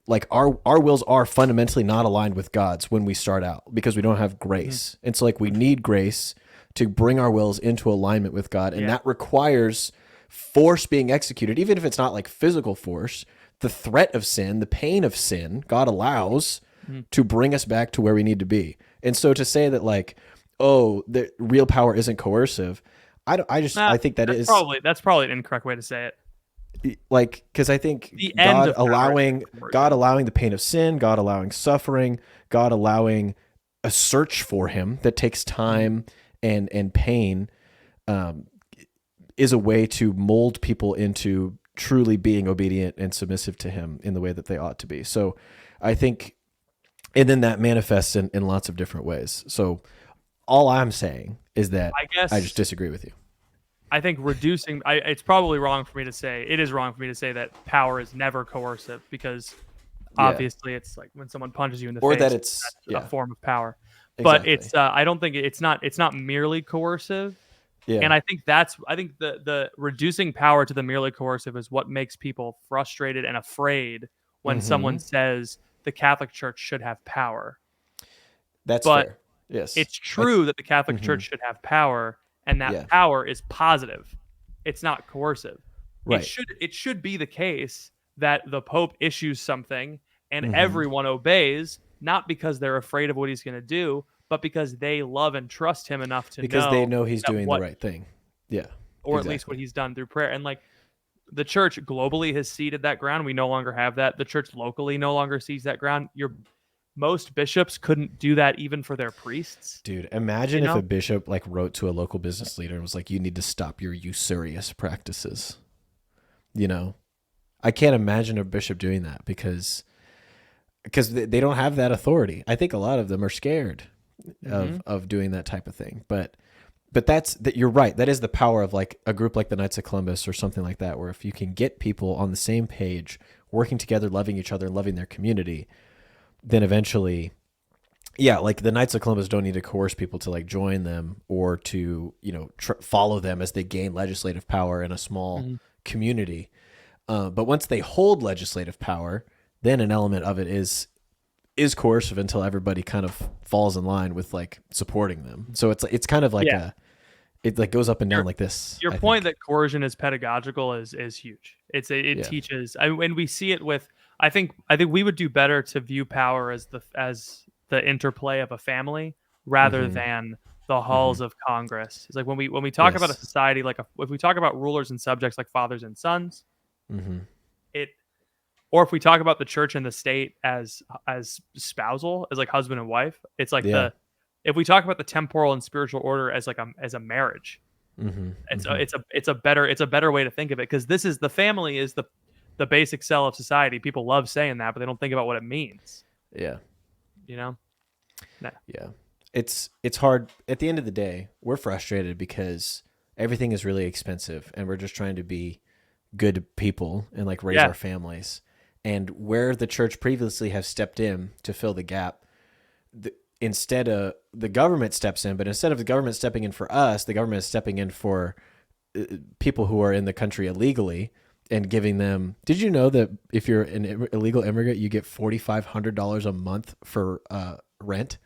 like our wills are fundamentally not aligned with God's when we start out because we don't have Mhm. grace. And so like we need grace to bring our wills into alignment with God, and Yeah. that requires force being executed, even if it's not like physical force. The threat of sin, the pain of sin, God allows Mhm. to bring us back to where we need to be. And so to say that like, oh, the real power isn't coercive, Nah, I think that is that's probably an incorrect way to say it. like because I think The end of power is God coercion. allowing the pain of sin, God allowing suffering, God allowing a search for him that takes Mhm. time and pain, um, is a way to mold people into truly being obedient and submissive to him in the way that they ought to be. So I think, and then that manifests in lots of different ways. So all I'm saying is that I I just guess disagree with you. I think it's probably wrong for me to say. It is wrong for me to say that power is never coercive because Yeah. obviously it's like when someone punches you in the Or that face, it's, that's a yeah, form of power. But exactly. I don't think it's not merely coercive. Yeah. And I think the reducing power to the merely coercive is what makes people frustrated and afraid when someone Mm-hmm. says the Catholic Church should have power. That's But fair. Yes. it's I, true that the Catholic mm-hmm. Church should have power, and that Yeah. power is positive. It's not coercive. Right. It should be the case that the Pope issues something and Mm-hmm. everyone obeys, not because they're afraid of what he's going to do, but because they love and trust him enough to Because they know know he's that doing the right thing. Yeah. or at least what Exactly. he's done through prayer. And like the church globally has ceded that ground. We no longer have that. The church locally no longer sees that ground. Your most bishops couldn't do that even for their priests. Dude, You imagine if a know, bishop like wrote to a local business leader and was like, "You need to stop your usurious practices." You know, I can't imagine a bishop doing that because they don't have that authority. I think a lot of them are scared hmm of doing that type of thing. But that's that you're right. That is the power of like a group like the Knights of Columbus or something like that, where if you can get people on the same page, working together, loving each other, and loving their community, then eventually, yeah, like the Knights of Columbus don't need to coerce people to like join them or to follow them as they gain legislative power in a small hmm community. But once they hold legislative power, then an element of it is coercive until everybody kind of falls in line with like supporting them. So it's kind of like yeah. it like goes up and down Your like this, your I point think. that coercion is pedagogical is huge. It Yeah. teaches, and we see it with. I think we would do better to view power as the interplay of a family rather Mm-hmm. than the Mm-hmm. halls of Congress. It's like when we talk about a Yes. society if we talk about rulers and subjects like fathers and sons, Mm-hmm. it or if we talk about the church and the state as spousal, as like husband and wife, it's like Yeah. the if we talk about the temporal and spiritual order as like a marriage, Mm-hmm. Mm-hmm. it's a better way to think of it because this is the family is the basic cell of society. People love saying that, but they don't think about what it means. Yeah. You know? Nah. Yeah. It's hard at the end of the day. We're frustrated because everything is really expensive and we're just trying to be good people and like raise Yeah. our families. And where the church previously have stepped in to fill the gap, instead of the government steps in, but instead of the government stepping in for us, the government is stepping in for people who are in the country illegally and giving them. Did you know that if you're an illegal immigrant, you get $4,500 a month for rent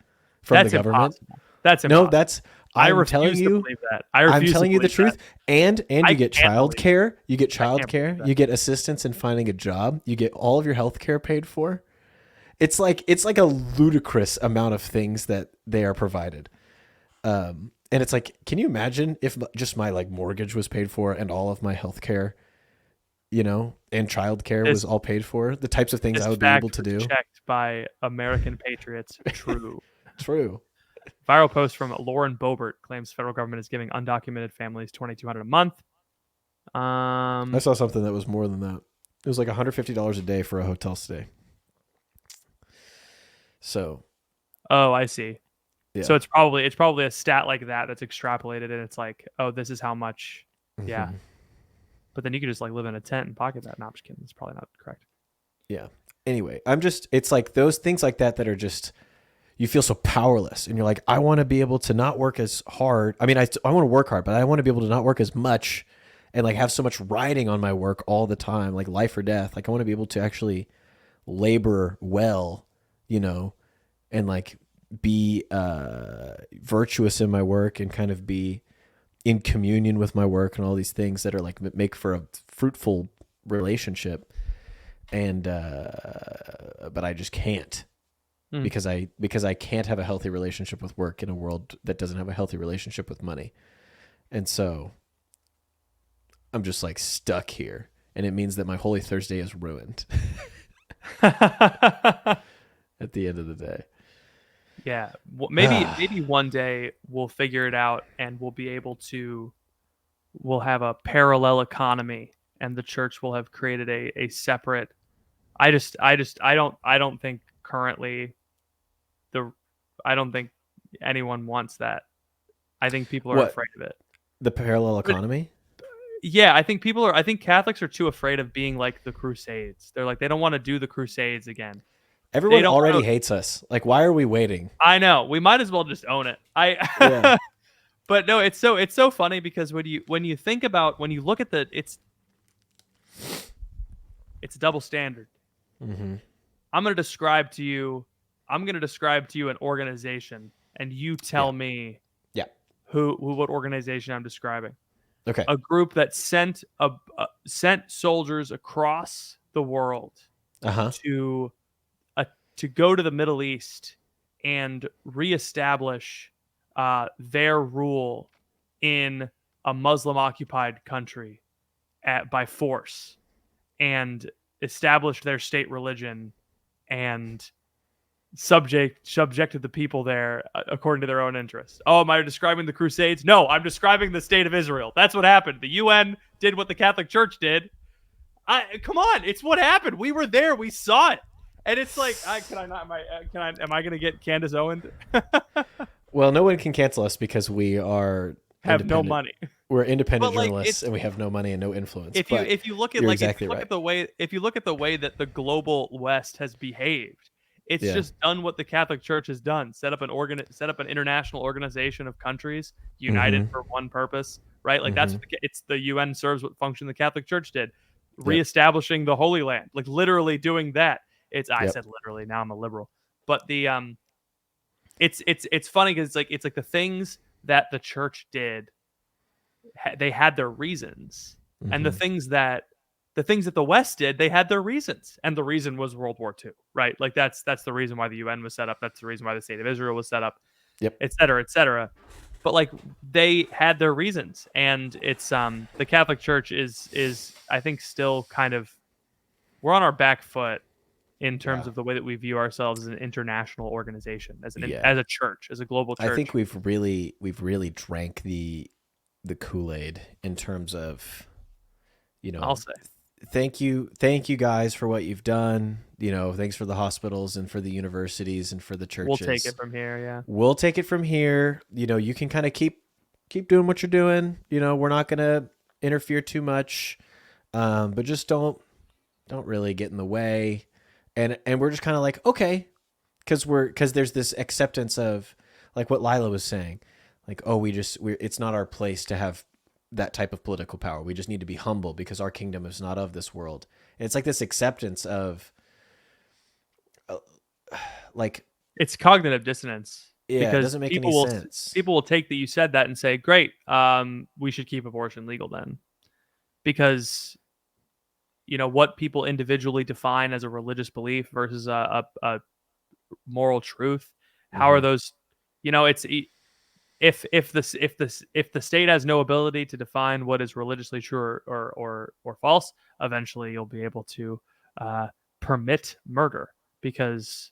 from That's the government? impossible. That's No, impossible. that's I I'm refuse telling to you. believe that. I I'm refuse telling to you the believe truth. that. And I you get can't believe child care. You get I child can't care. believe that. You get assistance in finding a job. You get all of your health care paid for. It's like a ludicrous amount of things that they are provided. And it's like, can you imagine if just my like mortgage was paid for and all of my health care, and child care This was all paid for? The types of things this I would be fact able to was do. checked by American patriots. True. True. Viral post from Lauren Boebert claims federal government is giving undocumented families $2,200 a month. I saw something that was more than that. It was like $150 a day for a hotel stay. So, Oh, I see. yeah. So it's probably a stat like that that's extrapolated, and it's like, oh, this is how much. Yeah. Mhm. But then you could just like live in a tent and pocket that. No, I'm just kidding. It's probably not correct. Yeah. Anyway, it's like those things like that are just, you feel so powerless and you're like, I want to be able to not work as hard. I mean, I want to work hard, but I want to be able to not work as much and like have so much riding on my work all the time, like life or death. Like I want to be able to actually labor well, and like be virtuous in my work and kind of be in communion with my work and all these things that are like make for a fruitful relationship. And but I just can't because I can't have a healthy relationship with work in a world that doesn't have a healthy relationship with money. And so I'm just like stuck here, and it means that my Holy Thursday is ruined at the end of the day. Yeah. Well, maybe one day we'll figure it out and we'll have a parallel economy, and the church will have created a separate. I don't think currently I don't think anyone wants that. I think people are afraid of it. The parallel economy? Yeah, I think Catholics are too afraid of being like the Crusades. They're like, they don't want to do the Crusades again. Everyone already hates us. Like, why are we waiting? I know. We might as well just own it. Yeah. But no, it's so funny because when you look at it's double standard. Mm-hmm. I'm going to describe to you an organization, and you tell me what organization I'm describing. Okay. A group that sent soldiers across the world to go to the Middle East and reestablish their rule in a Muslim-occupied country by force, and established their state religion and subjected the people there according to their own interests. Oh, am I describing the Crusades? No, I'm describing the state of Israel. That's what happened. The UN did what the Catholic Church did. Come on, it's what happened. We were there. We saw it. And it's like, am I going to get Candace Owens? Well, no one can cancel us because we have no money. We're independent journalists, and we have no money and no influence. If you look at the way that the global West has behaved, it's just done what the Catholic Church has done: set up an international organization of countries united for one purpose, right? Like that's it's the UN serves what function the Catholic Church did, reestablishing the Holy Land, like literally doing that. I said literally. Now I'm a liberal, but the it's funny because it's like the things that the church did, they had their reasons, and the things that the West did, they had their reasons, and the reason was World War II, right? Like that's the reason why the UN was set up. That's the reason why the State of Israel was set up, et cetera, et cetera. But like they had their reasons, and it's the Catholic Church is I think still kind of, we're on our back foot in terms of the way that we view ourselves as an international organization, as a church, as a global church. I think we've really drank the Kool-Aid in terms of, I'll say thank you guys for what you've done. Thanks for the hospitals and for the universities and for the churches. We'll take it from here. Yeah, we'll take it from here. You can kind of keep doing what you're doing. We're not going to interfere too much, but just don't really get in the way. And we're just kind of like, okay, because there's this acceptance of like what Lila was saying, like, oh, it's not our place to have that type of political power. We just need to be humble because our kingdom is not of this world. And it's like this acceptance of like, it's cognitive dissonance. yeah, it doesn't make any sense. People will take that you said that and say, great, we should keep abortion legal then. Because, you know, what people individually define as a religious belief versus a moral truth, how are those, you know, it's, if the state has no ability to define what is religiously true or false, eventually you'll be able to permit murder because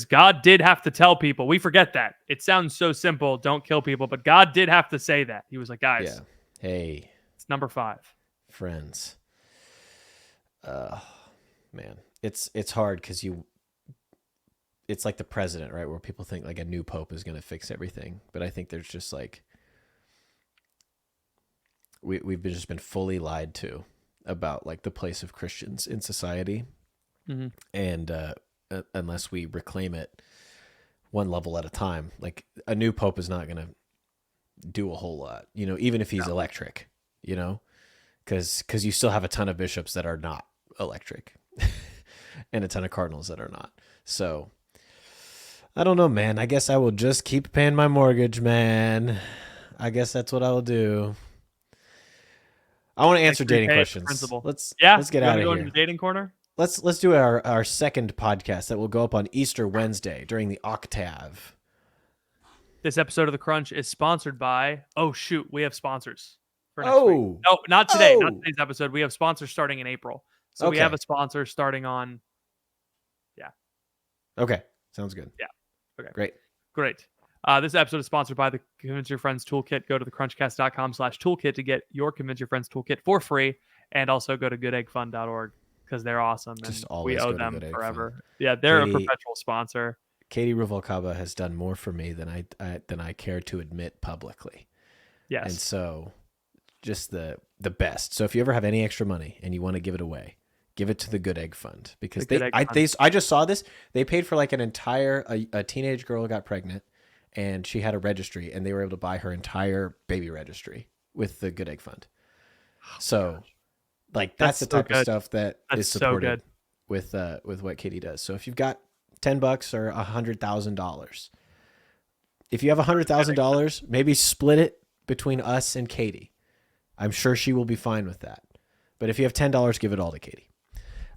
God did have to tell people. We forget that. It sounds so simple, don't kill people, but God did have to say that. He was like, guys, hey, it's number 5. Friends. Man, it's hard because it's like the president, right? Where people think like a new pope is going to fix everything. But I think there's just like, we've just been fully lied to about like the place of Christians in society. And unless we reclaim it one level at a time, like a new pope is not going to do a whole lot, you know, even if he's electric, you know, because you still have a ton of bishops that are not electric and a ton of cardinals that are not. So I don't know, man. I guess I will just keep paying my mortgage, man. I guess that's what I will do. I want to answer dating questions. Let's get out of here. Into the dating corner. Let's do our second podcast that will go up on Easter Wednesday during the octave. This episode of The Crunch is sponsored by, oh shoot, we have sponsors for next week. No, not today. Not today's episode. We have sponsors starting in April. So we have a sponsor starting on, Okay. Sounds good. Yeah. Okay. Great. This episode is sponsored by the Convince Your Friends Toolkit. Go to thecrunchcast.com/toolkit to get your Convince Your Friends Toolkit for free. And also go to goodeggfund.org because they're awesome. Just and always we owe them forever. Yeah, they're a perpetual sponsor. Katie Ruvalcaba has done more for me than I care to admit publicly. Yes. And so just the best. So if you ever have any extra money and you want to give it away, give it to the Good Egg Fund because I just saw this. They paid for like an entire, a teenage girl got pregnant and she had a registry and they were able to buy her entire baby registry with the Good Egg Fund. So like that's the type of stuff that is supported with what Katie does. So if you've got $10 or $100,000, if you have $100,000, maybe split it between us and Katie. I'm sure she will be fine with that. But if you have $10, give it all to Katie.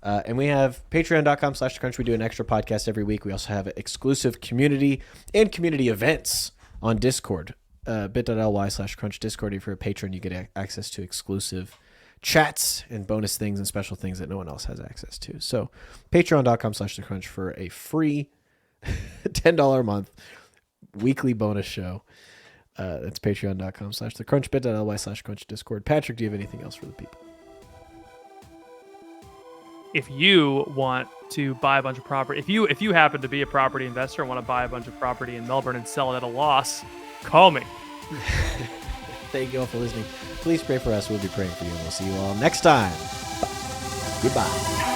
And we have patreon.com/crunch. We do an extra podcast every week. We also have exclusive community and community events on Discord. bit.ly/crunch Discord. If you're a patron, you get access to exclusive chats and bonus things and special things that no one else has access to. So patreon.com/crunch for a free $10 a month weekly bonus show. That's patreon.com/crunch, bit.ly/crunch Discord. Patrick, do you have anything else for the people? If you want to buy a bunch of property, if you happen to be a property investor and want to buy a bunch of property in Melbourne and sell it at a loss, call me. Thank you all for listening. Please pray for us. We'll be praying for you, and we'll see you all next time. Goodbye.